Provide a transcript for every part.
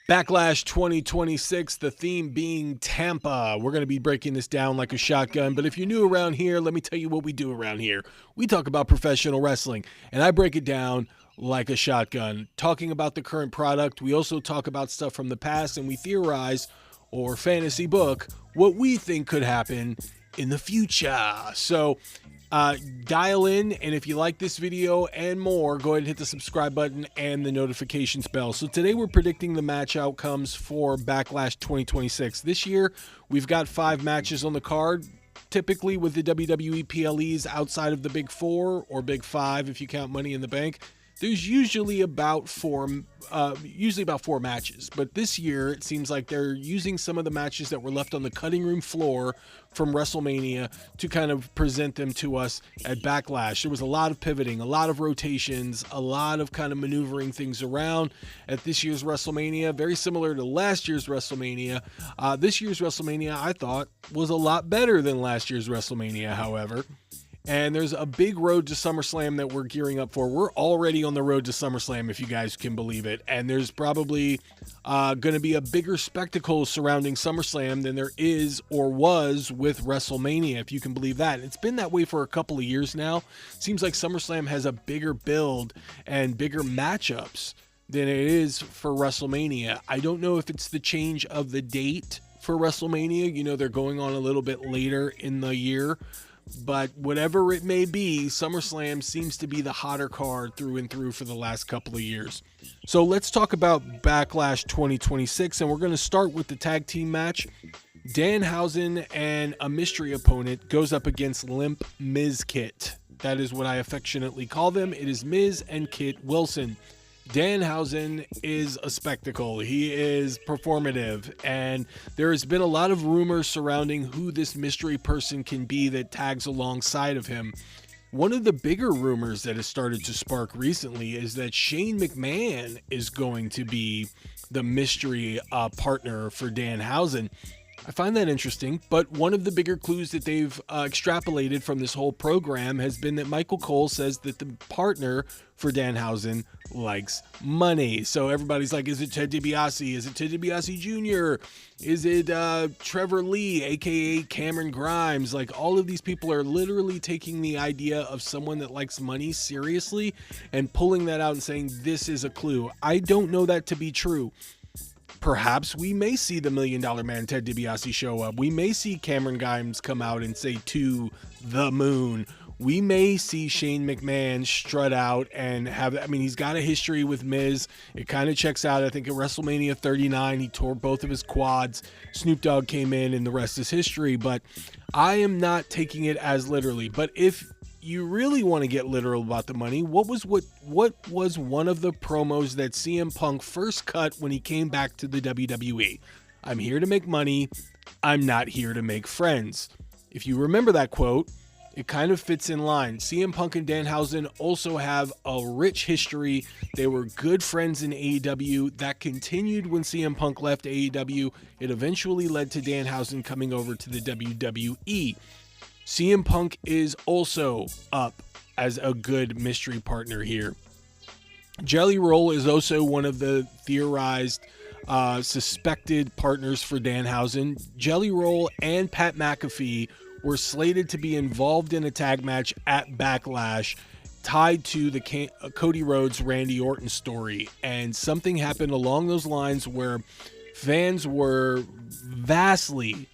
Backlash 2026, the theme being Tampa. We're going to be breaking this down like a shotgun, but if you're new around here, let me tell you what we do around here. We talk about professional wrestling, and I break it down like a shotgun. Talking about the current product, we also talk about stuff from the past, and we theorize or fantasy book what we think could happen in the future. So dial in, and if you like this video and more, go ahead and hit the subscribe button and the notifications bell. So today we're predicting the match outcomes for Backlash 2026. This year we've got 5 matches on the card. Typically with the WWE PLEs outside of the Big 4 or Big 5 if you count Money in the Bank, there's usually about four matches. But this year, it seems like they're using some of the matches that were left on the cutting room floor from WrestleMania to kind of present them to us at Backlash. There was a lot of pivoting, a lot of rotations, a lot of kind of maneuvering things around at this year's WrestleMania, very similar to last year's WrestleMania. This year's WrestleMania, I thought, was a lot better than last year's WrestleMania, however. And there's a big road to SummerSlam that we're gearing up for. We're already on the road to SummerSlam, if you guys can believe it. And there's probably going to be a bigger spectacle surrounding SummerSlam than there is or was with WrestleMania, if you can believe that. It's been that way for a couple of years now. Seems like SummerSlam has a bigger build and bigger matchups than it is for WrestleMania. I don't know if it's the change of the date for WrestleMania. You know, they're going on a little bit later in the year. But whatever it may be, SummerSlam seems to be the hotter card through and through for the last couple of years. So let's talk about Backlash 2026, and we're going to start with the tag team match. Danhausen and a mystery opponent goes up against Limp Miz Kit. That is what I affectionately call them. It is Miz and Kit Wilson. Danhausen is a spectacle. He is performative, and there has been a lot of rumors surrounding who this mystery person can be that tags alongside of him. One of the bigger rumors that has started to spark recently is that Shane McMahon is going to be the mystery partner for Danhausen. I find that interesting, but one of the bigger clues that they've extrapolated from this whole program has been that Michael Cole says that the partner for Danhausen likes money. So everybody's like, is it Ted DiBiase? Is it Ted DiBiase Jr.? Is it Trevor Lee, aka Cameron Grimes? Like, all of these people are literally taking the idea of someone that likes money seriously and pulling that out and saying this is a clue. I don't know that to be true. Perhaps we may see the $1 Million Man Ted DiBiase show up. We may see Cameron Grimes come out and say to the moon. We may see Shane McMahon strut out and have, I mean, he's got a history with Miz. It kind of checks out. I think at WrestleMania 39, he tore both of his quads. Snoop Dogg came in and the rest is history, but I am not taking it as literally. But if you really want to get literal about the money, what was one of the promos that CM Punk first cut when he came back to the WWE? I'm here to make money. I'm not here to make friends. If you remember that quote, it kind of fits in line. CM Punk and Danhausen also have a rich history. They were good friends in AEW. That continued when CM Punk left AEW. It eventually led to Danhausen coming over to the WWE. CM Punk is also up as a good mystery partner here. Jelly Roll is also one of the theorized suspected partners for Danhausen. Jelly Roll and Pat McAfee were slated to be involved in a tag match at Backlash tied to the Cody Rhodes Randy Orton story, and something happened along those lines where fans were vastly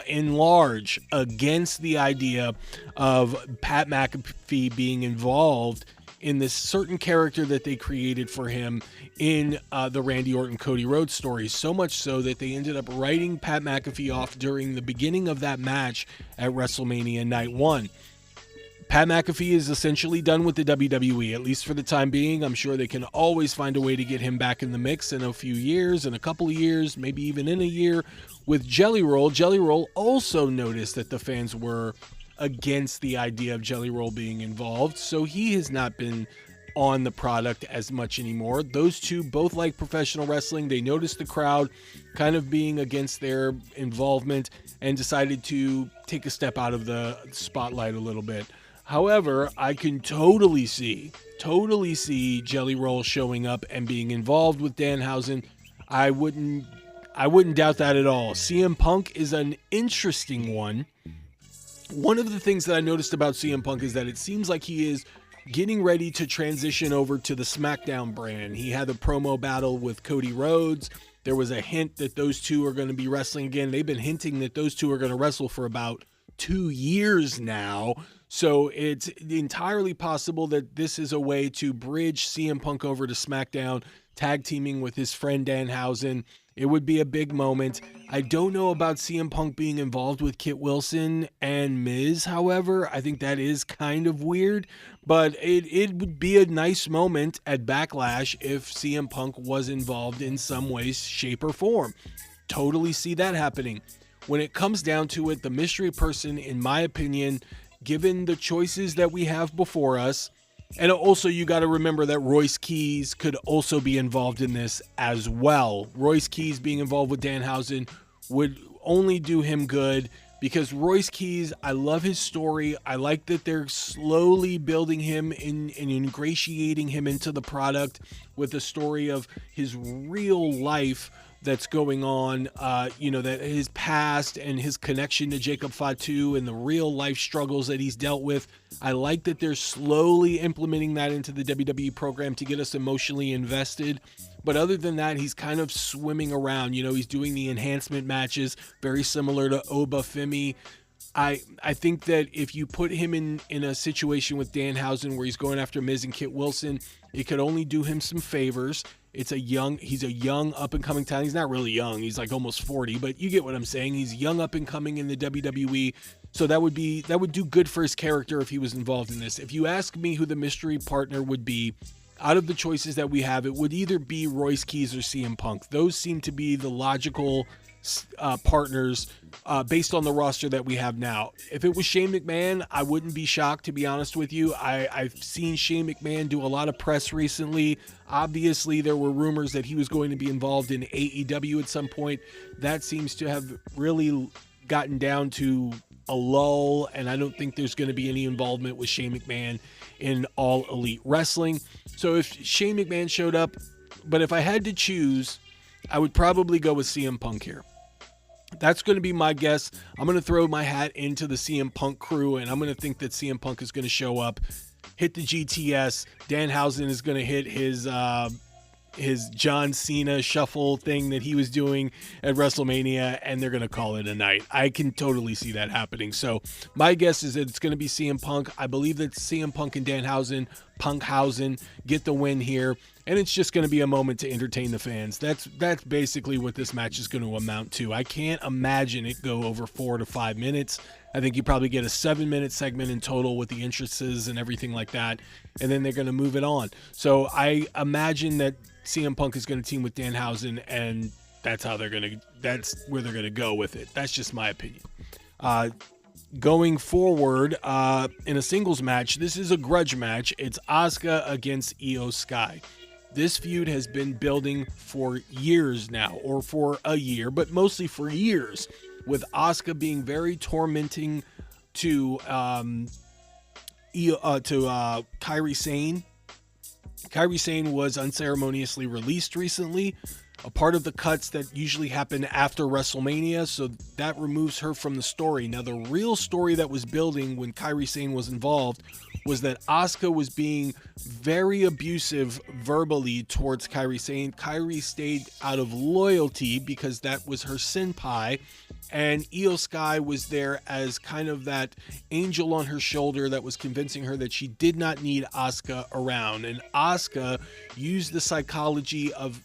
enlarged against the idea of Pat McAfee being involved in this certain character that they created for him in the Randy Orton Cody Rhodes story, so much so that they ended up writing Pat McAfee off during the beginning of that match at WrestleMania Night 1. Pat McAfee is essentially done with the WWE, at least for the time being. I'm sure they can always find a way to get him back in the mix in a few years, in a couple of years, maybe even in a year. With Jelly Roll, Jelly Roll also noticed that the fans were against the idea of Jelly Roll being involved, so he has not been on the product as much anymore. Those two both like professional wrestling. They noticed the crowd kind of being against their involvement and decided to take a step out of the spotlight a little bit. However, I can totally see Jelly Roll showing up and being involved with Danhausen. I wouldn't doubt that at all. CM Punk is an interesting one. One of the things that I noticed about CM Punk is that it seems like he is getting ready to transition over to the SmackDown brand. He had a promo battle with Cody Rhodes. There was a hint that those two are going to be wrestling again. They've been hinting that those two are going to wrestle for about 2 years now. So it's entirely possible that this is a way to bridge CM Punk over to SmackDown, tag teaming with his friend Danhausen. It would be a big moment. I don't know about CM Punk being involved with Kit Wilson and Miz, however. I think that is kind of weird, but it would be a nice moment at Backlash if CM Punk was involved in some way, shape, or form. Totally see that happening. When it comes down to it, the mystery person, in my opinion, given the choices that we have before us, and also you got to remember that Royce Keys could also be involved in this as well. Royce Keys being involved with Danhausen would only do him good, because Royce Keys, I love his story. I like that they're slowly building him and ingratiating him into the product with the story of his real life that's going on, that his past and his connection to Jacob Fatu and the real life struggles that he's dealt with. I like that they're slowly implementing that into the WWE program to get us emotionally invested. But other than that, he's kind of swimming around. He's doing the enhancement matches, very similar to Oba Femi. I think that if you put him in a situation with Danhausen where he's going after Miz and Kit Wilson, it could only do him some favors. He's a young up and coming talent. He's not really young. He's like almost 40, but you get what I'm saying. He's young up and coming in the WWE. So that would do good for his character if he was involved in this. If you ask me who the mystery partner would be, out of the choices that we have, it would either be Royce Keys or CM Punk. Those seem to be the logical partners based on the roster that we have now. If it was Shane McMahon, I wouldn't be shocked, to be honest with you. I've seen Shane McMahon do a lot of press recently. Obviously, there were rumors that he was going to be involved in AEW at some point. That seems to have really gotten down to a lull, and I don't think there's going to be any involvement with Shane McMahon in All Elite Wrestling. So if Shane McMahon showed up, but if I had to choose, I would probably go with CM Punk here. That's going to be my guess. I'm going to throw my hat into the CM Punk crew, and I'm going to think that CM Punk is going to show up, hit the GTS. Danhausen is going to hit his John Cena shuffle thing that he was doing at WrestleMania, and they're going to call it a night. I can totally see that happening. So my guess is that it's going to be CM Punk. I believe that CM Punk and Punkhausen get the win here, and it's just going to be a moment to entertain the fans. That's basically what this match is going to amount to. I can't imagine it go over 4 to 5 minutes. I think you probably get a 7-minute segment in total with the entrances and everything like that, and then they're going to move it on. So I imagine that CM Punk is going to team with Danhausen, and that's where they're going to go with it. That's just my opinion. Going forward, in a singles match, this is a grudge match. It's Asuka against Io Sky. This feud has been building for years now, or for a year, but mostly for years, with Asuka being very tormenting to Kairi Sane. Kairi Sane was unceremoniously released recently, a part of the cuts that usually happen after WrestleMania, so that removes her from the story. Now, the real story that was building when Kairi Sane was involved was that Asuka was being very abusive verbally towards Kairi Sane. Kairi stayed out of loyalty because that was her senpai, and Io Sky was there as kind of that angel on her shoulder that was convincing her that she did not need Asuka around. And Asuka used the psychology of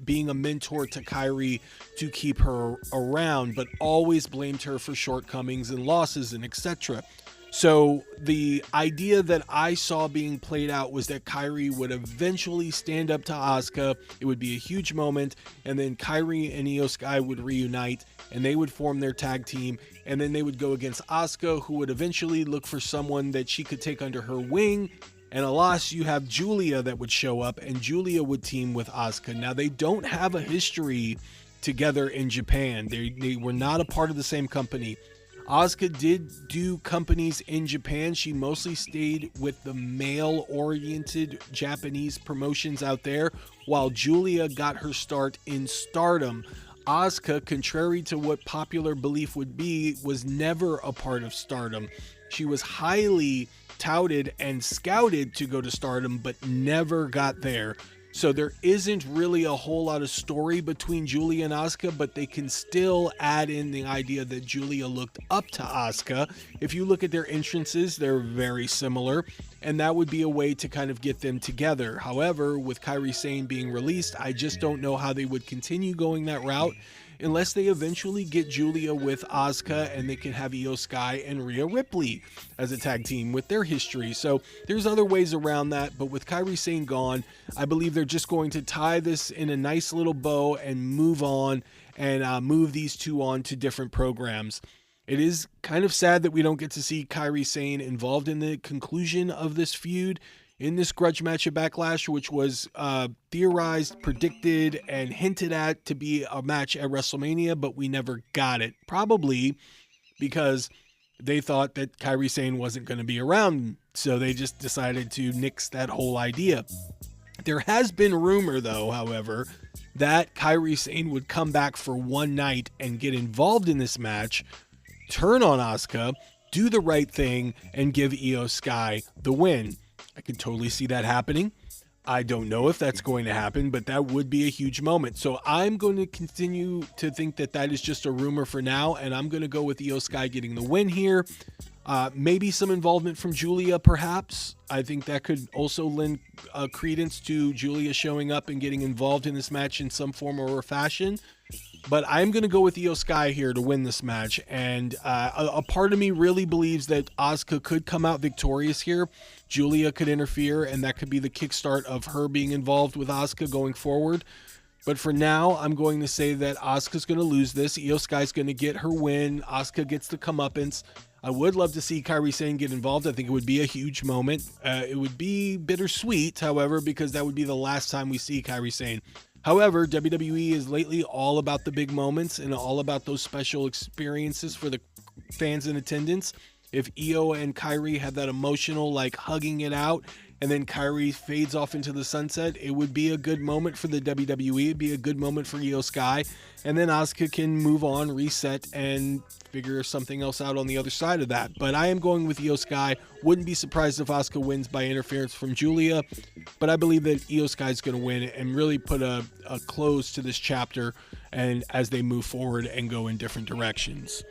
being a mentor to Kairi to keep her around, but always blamed her for shortcomings and losses and etc. So the idea that I saw being played out was that Kairi would eventually stand up to Asuka. It would be a huge moment, and then Kairi and Io Sky would reunite, and they would form their tag team, and then they would go against Asuka, who would eventually look for someone that she could take under her wing. And alas, you have Julia that would show up, and Julia would team with Asuka. Now, they don't have a history together in Japan. They were not a part of the same company. Asuka did do companies in Japan. She mostly stayed with the male-oriented Japanese promotions out there, while Julia got her start in Stardom. Asuka, contrary to what popular belief would be, was never a part of Stardom. She was highly touted and scouted to go to Stardom, but never got there. So there isn't really a whole lot of story between Julia and Asuka, but they can still add in the idea that Julia looked up to Asuka. If you look at their entrances, they're very similar, and that would be a way to kind of get them together. However, with Kairi Sane being released, I just don't know how they would continue going that route unless they eventually get Julia with Asuka and they can have Io Sky and Rhea Ripley as a tag team with their history. So there's other ways around that, but with Kairi Sane gone, I believe they're just going to tie this in a nice little bow and move on and move these two on to different programs. It is kind of sad that we don't get to see Kairi Sane involved in the conclusion of this feud in this grudge match at Backlash, which was theorized, predicted, and hinted at to be a match at WrestleMania, but we never got it. Probably because they thought that Kairi Sane wasn't going to be around, so they just decided to nix that whole idea. There has been rumor, though, however, that Kairi Sane would come back for one night and get involved in this match, turn on Asuka, do the right thing, and give Io Sky the win. I can totally see that happening. I don't know if that's going to happen, but that would be a huge moment. So I'm going to continue to think that that is just a rumor for now, and I'm going to go with Io Sky getting the win here. Maybe some involvement from Julia, perhaps. I think that could also lend credence to Julia showing up and getting involved in this match in some form or fashion. But I'm going to go with Io Sky here to win this match. And a part of me really believes that Asuka could come out victorious here. Julia could interfere, and that could be the kickstart of her being involved with Asuka going forward. But for now, I'm going to say that Asuka's going to lose this. Io Sky's going to get her win. Asuka gets the comeuppance. I would love to see Kairi Sane get involved. I think it would be a huge moment. It would be bittersweet, however, because that would be the last time we see Kairi Sane. However, WWE is lately all about the big moments and all about those special experiences for the fans in attendance. If Io and Kairi have that emotional, like, hugging it out, and then Kairi fades off into the sunset, it would be a good moment for the WWE. It'd be a good moment for Io Sky. And then Asuka can move on, reset, and figure something else out on the other side of that. But I am going with Io Sky. Wouldn't be surprised if Asuka wins by interference from Julia. But I believe that Io Sky is going to win and really put a close to this chapter and as they move forward and go in different directions.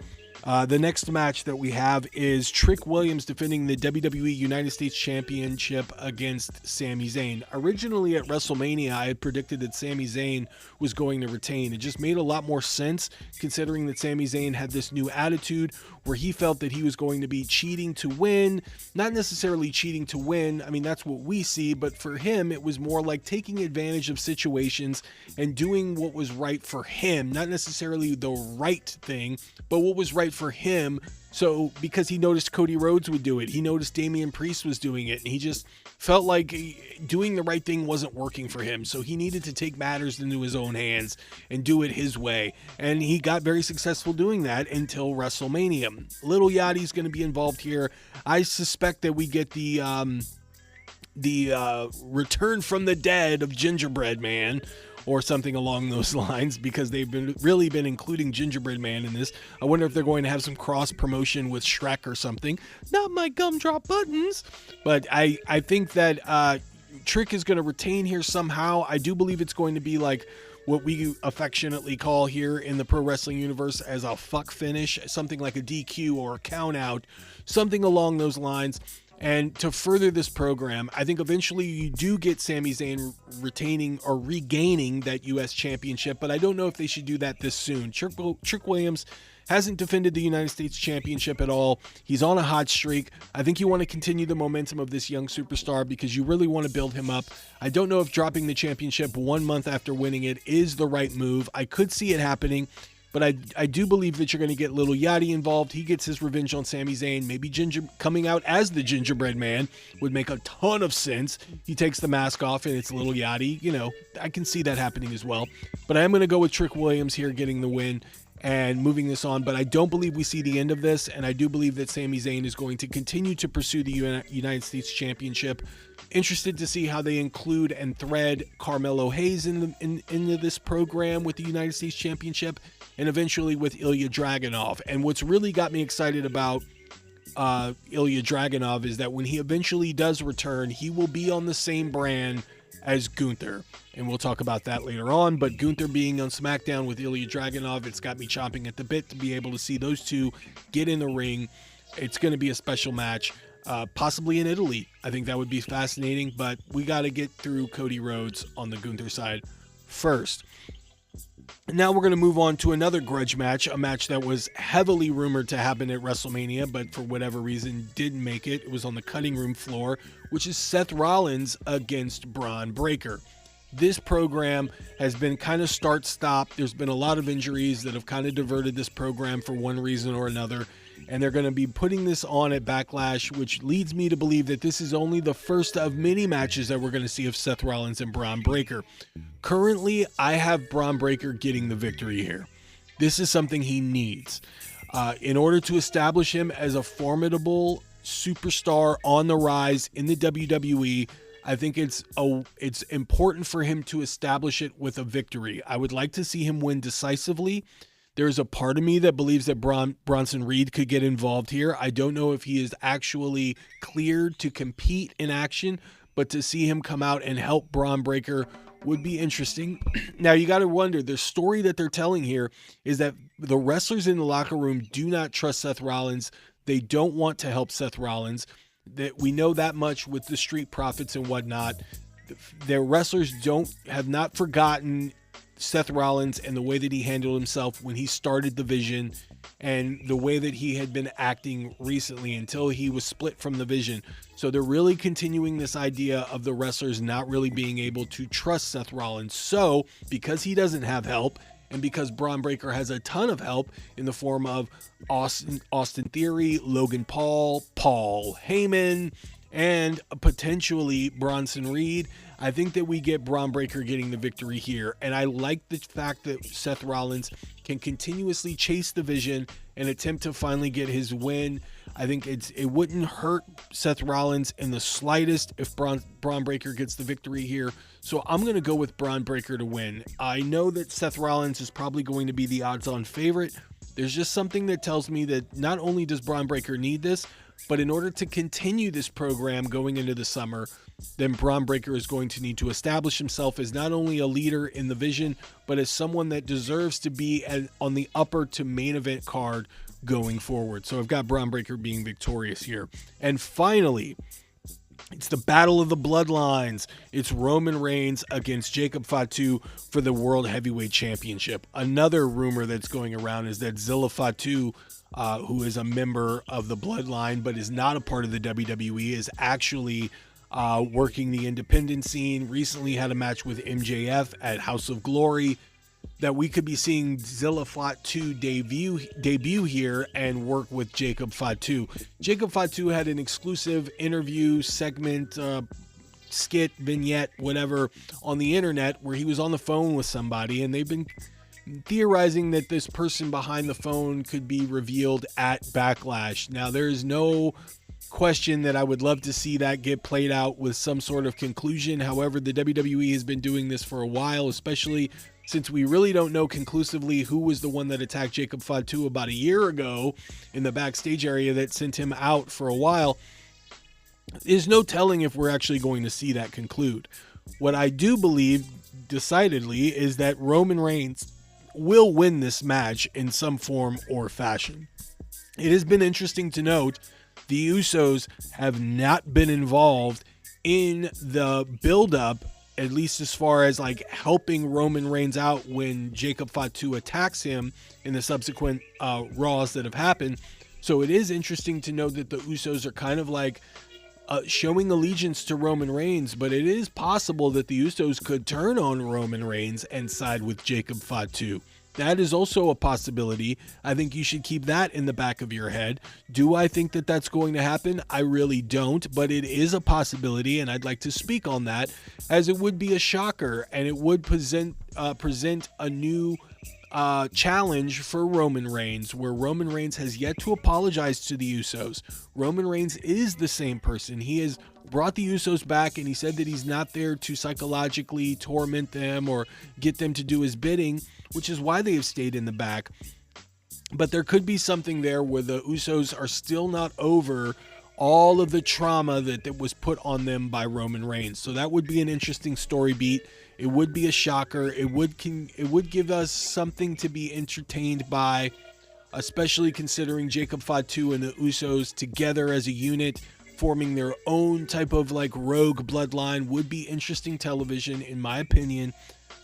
The next match that we have is Trick Williams defending the WWE United States Championship against Sami Zayn. Originally at WrestleMania, I had predicted that Sami Zayn was going to retain. It just made a lot more sense considering that Sami Zayn had this new attitude where he felt that he was going to be cheating to win. Not necessarily cheating to win. I mean, that's what we see, but for him, it was more like taking advantage of situations and doing what was right for him. Not necessarily the right thing, but what was right for him. So because he noticed Cody Rhodes would do it, he noticed Damian Priest was doing it, and he just felt like doing the right thing wasn't working for him. So he needed to take matters into his own hands and do it his way. And he got very successful doing that until WrestleMania. Little Yachty's going to be involved here. I suspect that we get the return from the dead of Gingerbread Man, or something along those lines, because they've really been including Gingerbread Man in this. I wonder if they're going to have some cross promotion with Shrek or something. Not my gumdrop buttons. But I think that Trick is going to retain here somehow. I do believe it's going to be like what we affectionately call here in the pro wrestling universe as a fuck finish, something like a DQ or a count out, something along those lines. And to further this program, I think eventually you do get Sami Zayn retaining or regaining that U.S. championship, but I don't know if they should do that this soon. Trick Williams hasn't defended the United States championship at all. He's on a hot streak. I think you want to continue the momentum of this young superstar because you really want to build him up. I don't know if dropping the championship 1 month after winning it is the right move. I could see it happening. But I do believe that you're going to get Little Yachty involved. He gets his revenge on Sami Zayn. Maybe Ginger coming out as the Gingerbread Man would make a ton of sense. He takes the mask off and it's Little Yachty. You know, I can see that happening as well. But I am going to go with Trick Williams here getting the win and moving this on, but I don't believe we see the end of this, and I do believe that Sami Zayn is going to continue to pursue the United States Championship. Interested to see how they include and thread Carmelo Hayes into this program with the United States Championship, and eventually with Ilya Dragunov. And what's really got me excited about Ilya Dragunov is that when he eventually does return, he will be on the same brand as Gunther, and we'll talk about that later on. But Gunther being on SmackDown with Ilya Dragunov, it's got me chomping at the bit to be able to see those two get in the ring. It's going to be a special match, possibly in Italy. I think that would be fascinating, but we got to get through Cody Rhodes on the Gunther side first. Now we're going to move on to another grudge match, a match that was heavily rumored to happen at WrestleMania, but for whatever reason didn't make it. It was on the cutting room floor, which is Seth Rollins against Braun Breaker. This program has been kind of start-stop. There's been a lot of injuries that have kind of diverted this program for one reason or another, and they're going to be putting this on at Backlash, which leads me to believe that this is only the first of many matches that we're going to see of Seth Rollins and Braun Breaker. Currently, I have Braun Breaker getting the victory here. This is something he needs. In order to establish him as a formidable superstar on the rise in the WWE, I think it's important for him to establish it with a victory. I would like to see him win decisively. There's a part of me that believes that Bronson Reed could get involved here. I don't know if he is actually cleared to compete in action, but to see him come out and help Braun Breaker would be interesting. Now, you got to wonder, the story that they're telling here is that the wrestlers in the locker room do not trust Seth Rollins. They don't want to help Seth Rollins. That we know that much with the Street Profits and whatnot. Their wrestlers have not forgotten Seth Rollins and the way that he handled himself when he started the Vision, and the way that he had been acting recently until he was split from the Vision. So they're really continuing this idea of the wrestlers not really being able to trust Seth Rollins. So because he doesn't have help, and because Braun Breaker has a ton of help in the form of Austin Theory, Logan Paul, Paul Heyman, and potentially Bronson Reed, I think that we get Braun Breaker getting the victory here. And I like the fact that Seth Rollins can continuously chase the Vision and attempt to finally get his win. I think it wouldn't hurt Seth Rollins in the slightest if Braun Breaker gets the victory here. So I'm going to go with Braun Breaker to win. I know that Seth Rollins is probably going to be the odds-on favorite. There's just something that tells me that not only does Braun Breaker need this, but in order to continue this program going into the summer, then Braun Breaker is going to need to establish himself as not only a leader in the Vision, but as someone that deserves to be on the upper to main event card going forward. So I've got Braun Breaker being victorious here. And finally, it's the battle of the bloodlines. It's Roman Reigns against Jacob Fatu for the World Heavyweight Championship. Another rumor that's going around is that Zilla Fatu, who is a member of the bloodline but is not a part of the WWE, is actually working the independent scene. Recently had a match with MJF at House of Glory. That we could be seeing Zilla Fatu debut here and work with Jacob Fatu. Jacob Fatu had an exclusive interview segment, skit, vignette, whatever, on the internet where he was on the phone with somebody, and they've been theorizing that this person behind the phone could be revealed at Backlash. Now, there is no question that I would love to see that get played out with some sort of conclusion. However, the WWE has been doing this for a while, especially since we really don't know conclusively who was the one that attacked Jacob Fatu about a year ago in the backstage area that sent him out for a while. There's no telling if we're actually going to see that conclude. What I do believe decidedly is that Roman Reigns will win this match in some form or fashion. It has been interesting to note the Usos have not been involved in the build-up, at least as far as like helping Roman Reigns out when Jacob Fatu attacks him in the subsequent Raws that have happened. So it is interesting to know that the Usos are kind of like showing allegiance to Roman Reigns, but it is possible that the Usos could turn on Roman Reigns and side with Jacob Fatu. That is also a possibility. I think you should keep that in the back of your head. Do I think that that's going to happen? I really don't, but it is a possibility, and I'd like to speak on that, as it would be a shocker, and it would present a new challenge for Roman Reigns, where Roman Reigns has yet to apologize to the Usos. Roman Reigns is the same person. He has brought the Usos back, and he said that he's not there to psychologically torment them or get them to do his bidding, which is why they have stayed in the back. But there could be something there where the Usos are still not over all of the trauma that was put on them by Roman Reigns. So that would be an interesting story beat. It would be a shocker. It would give us something to be entertained by, especially considering Jacob Fatu and the Usos together as a unit, forming their own type of like rogue bloodline. Would be interesting television, in my opinion.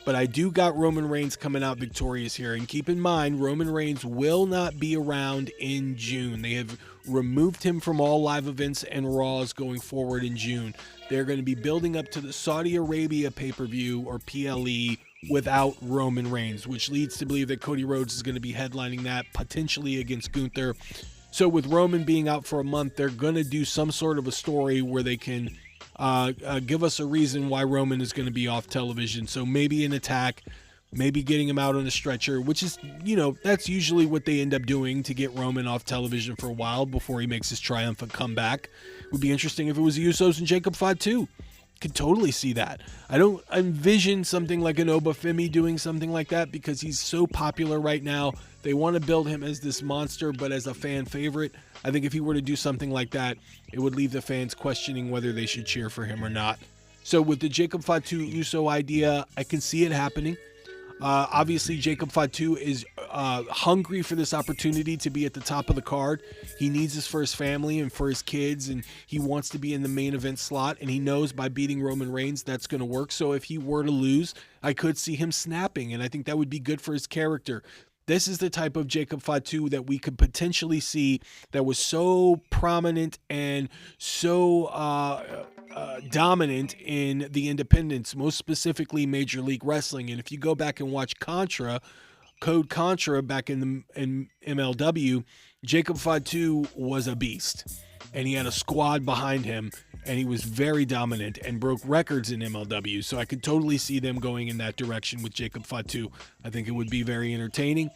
But I do got Roman Reigns coming out victorious here. And keep in mind, Roman Reigns will not be around in June. They have removed him from all live events and Raws going forward in June. They're going to be building up to the Saudi Arabia pay-per-view, or PLE, without Roman Reigns, which leads to believe that Cody Rhodes is going to be headlining that, potentially against Gunther. So with Roman being out for a month, they're going to do some sort of a story where they can give us a reason why Roman is going to be off television. So maybe an attack, maybe getting him out on a stretcher, which is, that's usually what they end up doing to get Roman off television for a while before he makes his triumphant comeback. It would be interesting if it was the Usos and Jacob Fatu. Could totally see that. I don't envision something like an Obafemi doing something like that because he's so popular right now. They want to build him as this monster, but as a fan favorite. I think if he were to do something like that, it would leave the fans questioning whether they should cheer for him or not. So with the Jacob Fatu Uso idea, I can see it happening. Obviously, Jacob Fatu is hungry for this opportunity to be at the top of the card. He needs this for his family and for his kids, and he wants to be in the main event slot, and he knows by beating Roman Reigns that's going to work. So if he were to lose, I could see him snapping, and I think that would be good for his character. This is the type of Jacob Fatu that we could potentially see that was so prominent and so dominant in the independents, most specifically Major League Wrestling. And if you go back and watch Code Contra back in MLW, Jacob Fatu was a beast, and he had a squad behind him, and he was very dominant and broke records in MLW. So I could totally see them going in that direction with Jacob Fatu. I think it would be very entertaining.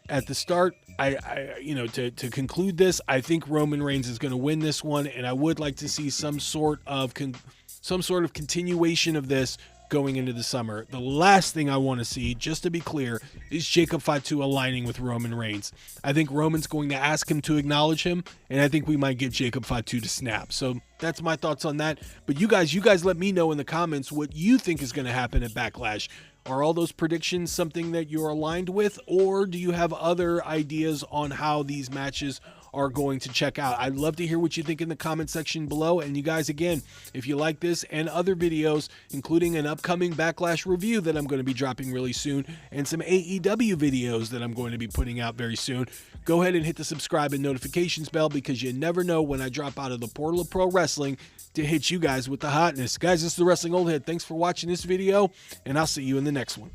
At the start, to conclude this, I think Roman Reigns is going to win this one, and I would like to see some sort of continuation of this going into the summer. The last thing I want to see, just to be clear, is Jacob Fatu aligning with Roman Reigns. I think Roman's going to ask him to acknowledge him, and I think we might get Jacob Fatu to snap. So that's my thoughts on that. But you guys let me know in the comments what you think is going to happen at Backlash. Are all those predictions something that you're aligned with, or do you have other ideas on how these matches are going to check out? I'd love to hear what you think in the comment section below. And you guys, again, if you like this and other videos, including an upcoming Backlash review that I'm going to be dropping really soon, and some AEW videos that I'm going to be putting out very soon, go ahead and hit the subscribe and notifications bell, because you never know when I drop out of the portal of pro wrestling to hit you guys with the hotness. Guys, this is the Wrestling Old Head. Thanks for watching this video, and I'll see you in the next one.